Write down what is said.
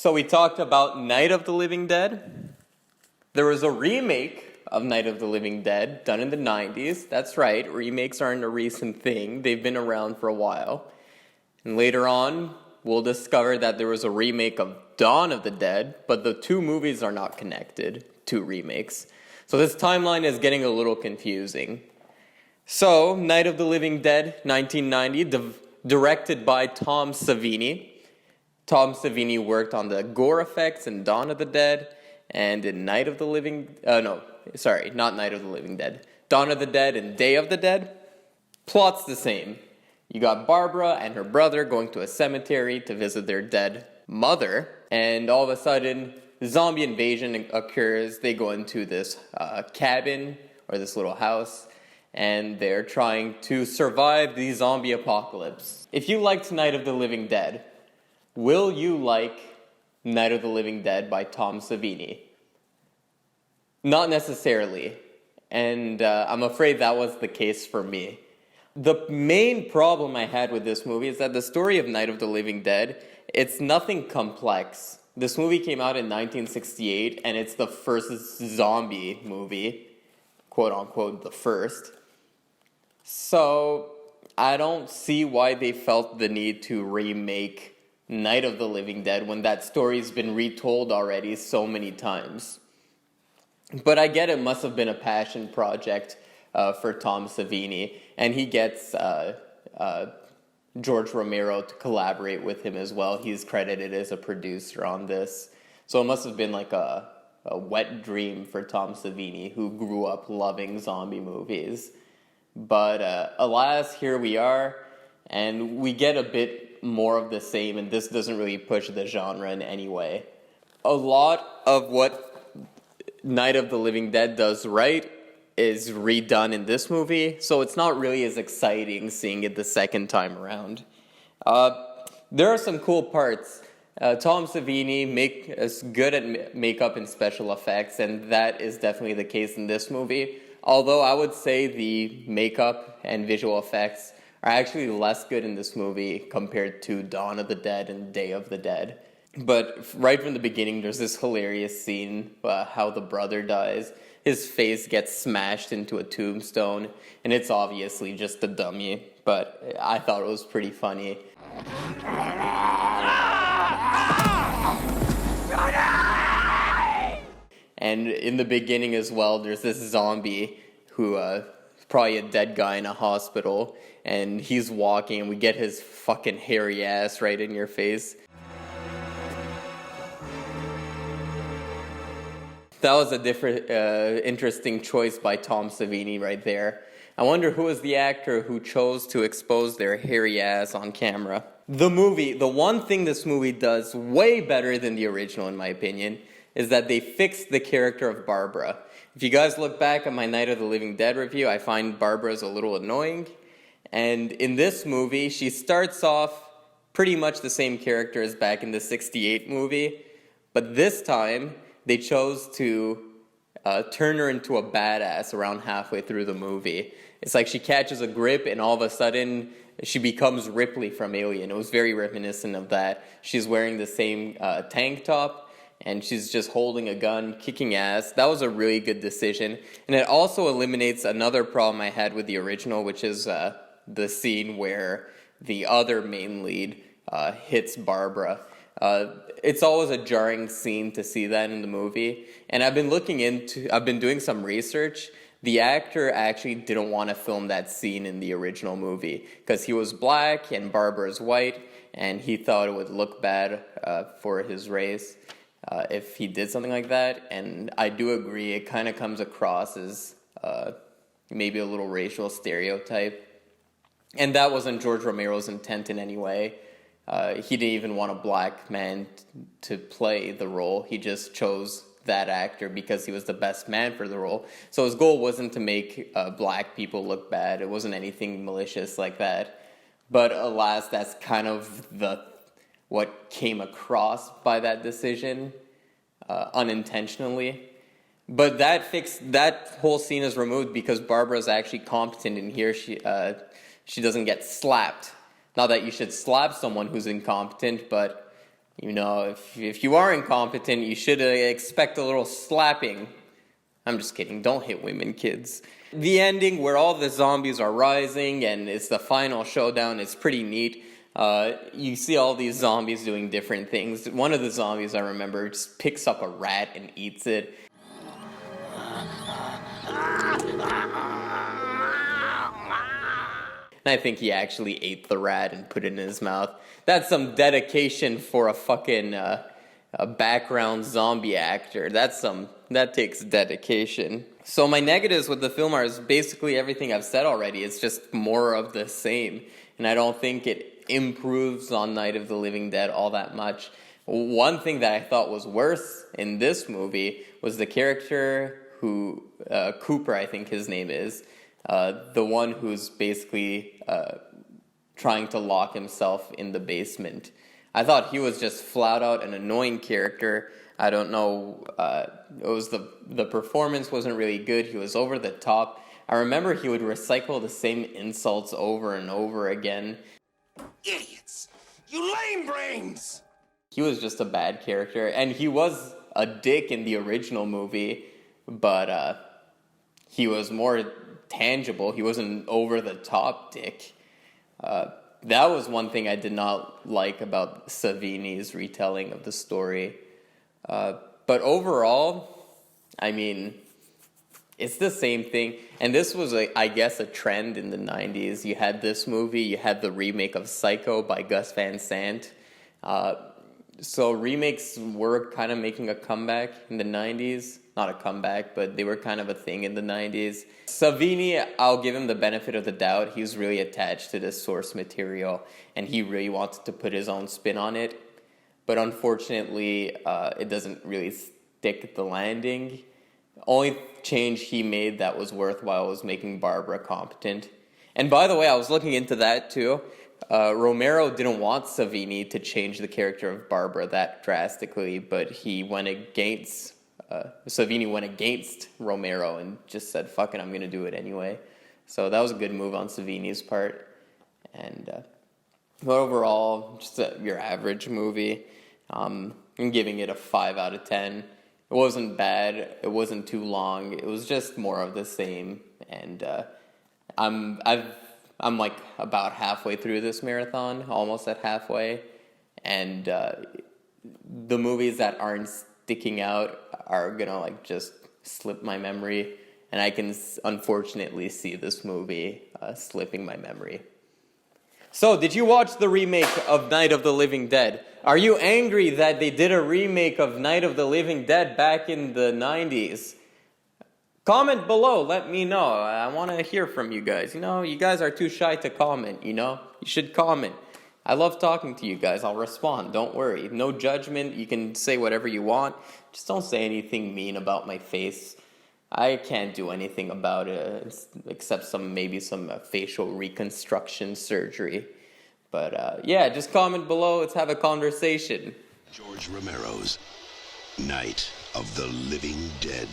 So we talked about Night of the Living Dead. There was a remake of Night of the Living Dead done in the 90s. That's right, remakes aren't a recent thing. They've been around for a while. And later on, we'll discover that there was a remake of Dawn of the Dead, but the two movies are not connected, two remakes. So this timeline is getting a little confusing. So, Night of the Living Dead, 1990, directed by Tom Savini. Tom Savini worked on the gore effects in Dawn of the Dead, and in Night of the Living... not Night of the Living Dead. Dawn of the Dead and Day of the Dead. Plot's the same. You got Barbara and her brother going to a cemetery to visit their dead mother, and all of a sudden, zombie invasion occurs. They go into this cabin, or this little house, and they're trying to survive the zombie apocalypse. If you liked Night of the Living Dead, will you like Night of the Living Dead by Tom Savini? Not necessarily, and I'm afraid that was the case for me. The main problem I had with this movie is that the story of Night of the Living Dead, it's nothing complex. This movie came out in 1968, and it's the first zombie movie, quote-unquote, the first. So, I don't see why they felt the need to remake Night of the Living Dead when that story's been retold already so many times. But I get it must have been a passion project for Tom Savini, and he gets George Romero to collaborate with him as well. He's credited as a producer on this. So it must have been like a wet dream for Tom Savini, who grew up loving zombie movies. But alas, here we are, and we get a bit more of the same, and this doesn't really push the genre in any way. A lot of what Night of the Living Dead does right is redone in this movie, so it's not really as exciting seeing it the second time around. There are some cool parts. Tom Savini is good at makeup and special effects, and that is definitely the case in this movie. Although I would say the makeup and visual effects are actually less good in this movie compared to Dawn of the Dead and Day of the Dead. But right from the beginning, there's this hilarious scene how the brother dies. His face gets smashed into a tombstone, and it's obviously just a dummy, but I thought it was pretty funny. And in the beginning as well, there's this zombie who probably a dead guy in a hospital, and he's walking, and we get his fucking hairy ass right in your face. That was a different, interesting choice by Tom Savini right there. I wonder who was the actor who chose to expose their hairy ass on camera. The one thing this movie does way better than the original, in my opinion, is that they fixed the character of Barbara. If you guys look back at my Night of the Living Dead review, I find Barbara's a little annoying. And in this movie, she starts off pretty much the same character as back in the 68 movie. But this time, they chose to turn her into a badass around halfway through the movie. It's like she catches a grip and all of a sudden she becomes Ripley from Alien. It was very reminiscent of that. She's wearing the same tank top and she's just holding a gun, kicking ass. That was a really good decision. And it also eliminates another problem I had with the original, which is the scene where the other main lead hits Barbara. It's always a jarring scene to see that in the movie. And I've been doing some research. The actor actually didn't want to film that scene in the original movie because he was black and Barbara's white, and he thought it would look bad for his race if he did something like that. And I do agree, it kind of comes across as maybe a little racial stereotype. And that wasn't George Romero's intent in any way. He didn't even want a black man to play the role. He just chose that actor because he was the best man for the role. So his goal wasn't to make black people look bad. It wasn't anything malicious like that. But alas, that's kind of what came across by that decision unintentionally. But that whole scene is removed because Barbara's actually competent in here. She doesn't get slapped. Not that you should slap someone who's incompetent, but You know, if you are incompetent, you should expect a little slapping. I'm just kidding. Don't hit women, kids. The ending where all the zombies are rising and it's the final showdown is pretty neat. You see all these zombies doing different things. One of the zombies, I remember, just picks up a rat and eats it. And I think he actually ate the rat and put it in his mouth. That's some dedication for a fucking a background zombie actor. That takes dedication. So my negatives with the film are basically everything I've said already. It's just more of the same. And I don't think it improves on Night of the Living Dead all that much. One thing that I thought was worse in this movie was the character who, Cooper I think his name is, the one who's basically trying to lock himself in the basement. I thought he was just flat out an annoying character. I don't know, it was the performance wasn't really good. He was over the top. I remember he would recycle the same insults over and over again. Idiots! You lame brains! He was just a bad character, and he was a dick in the original movie, but he was more tangible. He wasn't an over-the-top dick. That was one thing I did not like about Savini's retelling of the story. But overall, I mean, it's the same thing. And this was, I guess, a trend in the 90s. You had this movie, you had the remake of Psycho by Gus Van Sant. So remakes were kind of making a comeback in the 90s. Not a comeback, but they were kind of a thing in the 90s. Savini, I'll give him the benefit of the doubt. He was really attached to the source material, and he really wanted to put his own spin on it. But unfortunately, it doesn't really stick the landing. Only change he made that was worthwhile was making Barbara competent. And by the way, I was looking into that too. Romero didn't want Savini to change the character of Barbara that drastically, but he went against... Savini went against Romero and just said, fuck it, I'm going to do it anyway. So that was a good move on Savini's part. And but overall, just your average movie. I'm giving it a 5 out of 10. It wasn't bad. It wasn't too long. It was just more of the same. And I'm like about halfway through this marathon, almost at halfway. And the movies that aren't sticking out are gonna like just slip my memory, and I can unfortunately see this movie slipping my memory. So, did you watch the remake of Night of the Living Dead? Are you angry that they did a remake of Night of the Living Dead back in the 90s? Comment below, let me know. I want to hear from you guys. You know, you guys are too shy to comment, you know? You should comment. I love talking to you guys. I'll respond. Don't worry. No judgment. You can say whatever you want. Just don't say anything mean about my face. I can't do anything about it except maybe some facial reconstruction surgery. But yeah, just comment below. Let's have a conversation. George Romero's Night of the Living Dead.